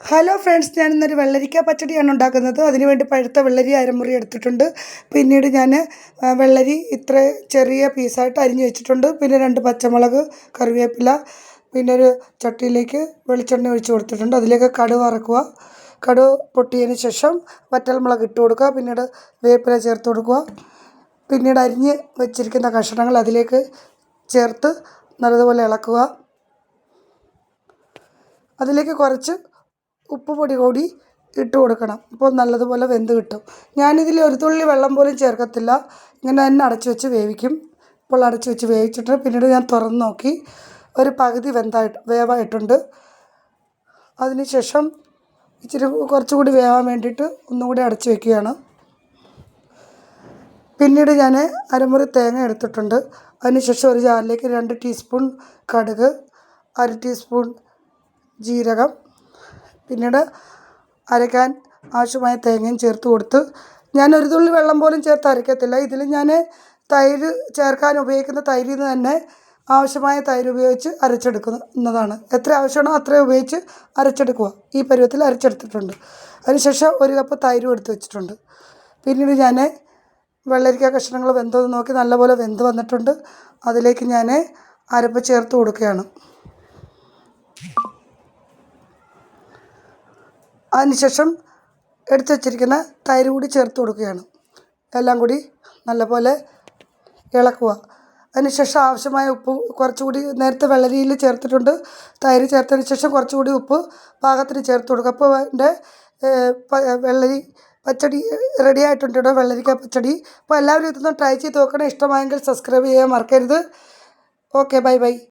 Hello friends, ഞാനിന്നൊരു വെള്ളരിക്ക പച്ചടിയാണ് ഉണ്ടാക്കുന്നത്. അതിനുവേണ്ടി പഴുത്ത വെള്ളരി അരമുറി എടുത്തിട്ടുണ്ട്. പിന്നീട് ഞാൻ വെള്ളരി ഇത്ര ചെറിയ പീസായിട്ട് അരിഞ്ഞ് വെച്ചിട്ടുണ്ട്. പിന്നെ 2 പച്ചമുളക്, കറിവേപ്പില, പിന്നെ ഒരു ചട്ടിയിലേക്ക് വെളിച്ചെണ്ണ ഒഴിച്ച് കൊടുത്തിട്ടുണ്ട്. അതിലേക്ക് കടുക് വറക്കുക. കടുക് പൊട്ടിയതിന് ശേഷം വറ്റൽമുളക് ഇട്ട് കൊടുക്കുക. പിന്നീട് വേപ്പില ചേർത്ത് കൊടുക്കുക. പിന്നീട് അരിഞ്ഞ് വെച്ചിരിക്കുന്ന കഷ്ണങ്ങൾ അതിലേക്ക് ചേർത്ത് നല്ലതുപോലെ ഇളക്കുക. അതിലേക്ക് കുറച്ച് ഉപ്പുപൊടി കൂടി ഇട്ട് കൊടുക്കണം. അപ്പോൾ നല്ലതുപോലെ വെന്ത് കിട്ടും. ഞാനിതിൽ ഒരു തുള്ളി വെള്ളം പോലും ചേർക്കത്തില്ല. ഇങ്ങനെ തന്നെ അടച്ചു വെച്ച് വേവിക്കും. ഇപ്പോൾ അടച്ചു വെച്ച് വേവിച്ചിട്ട് പിന്നീട് ഞാൻ തുറന്ന് നോക്കി ഒരു പകുതി വേവായിട്ടുണ്ട്. അതിന് ശേഷം കുറച്ചുകൂടി വേവാൻ വേണ്ടിയിട്ട് ഒന്നുകൂടി അടച്ചു വയ്ക്കുകയാണ്. പിന്നീട് ഞാൻ അരമുറി തേങ്ങ എടുത്തിട്ടുണ്ട്. അതിനുശേഷം ഒരു ജാറിലേക്ക് 2 ടീസ്പൂൺ കടുക്, 1/2 ടീസ്പൂൺ ജീരകം, പിന്നീട് അരയ്ക്കാൻ ആവശ്യമായ തേങ്ങയും ചേർത്ത് കൊടുത്ത് ഞാൻ ഒരു തുള്ളി വെള്ളം പോലും ചേർത്ത് അരയ്ക്കത്തില്ല. ഇതിൽ ഞാൻ തൈര് ചേർക്കാൻ ഉപയോഗിക്കുന്ന തൈരിൽ നിന്ന് തന്നെ ആവശ്യമായ തൈര് ഉപയോഗിച്ച് അരച്ചെടുക്കുന്നതാണ്. എത്ര ആവശ്യമാണോ അത്രയും ഉപയോഗിച്ച് അരച്ചെടുക്കുക. ഈ പരുവത്തിൽ അരച്ചെടുത്തിട്ടുണ്ട്. അതിനുശേഷം 1 കപ്പ് തൈരും എടുത്ത് വെച്ചിട്ടുണ്ട്. പിന്നീട് ഞാൻ വെള്ളരിക്ക കഷ്ണങ്ങൾ വെന്തോന്ന് നോക്കി നല്ലപോലെ വെന്ത് വന്നിട്ടുണ്ട്. അതിലേക്ക് ഞാൻ അരപ്പ് ചേർത്ത് കൊടുക്കുകയാണ്. അതിനുശേഷം എടുത്ത് വച്ചിരിക്കുന്ന തൈര് കൂടി ചേർത്ത് കൊടുക്കുകയാണ്. എല്ലാം കൂടി നല്ലപോലെ ഇളക്കുക. അതിനുശേഷം ആവശ്യമായ ഉപ്പ് കുറച്ചുകൂടി നേരത്തെ വെള്ളരിയിൽ ചേർത്തിട്ടുണ്ട്. തൈര് ചേർത്തതിന് ശേഷം കുറച്ചുകൂടി ഉപ്പ് പാകത്തിന് ചേർത്ത് കൊടുക്കുക. അപ്പോൾ എൻ്റെ വെള്ളരി പച്ചടി റെഡി ആയിട്ടുണ്ട് കേട്ടോ, വെള്ളരിക്ക പച്ചടി. അപ്പോൾ എല്ലാവരും ഇതൊന്ന് ട്രൈ ചെയ്ത് നോക്കണം. ഇഷ്ടമായെങ്കിൽ സബ്സ്ക്രൈബ് ചെയ്യാൻ മറക്കരുത്. Okay, bye bye.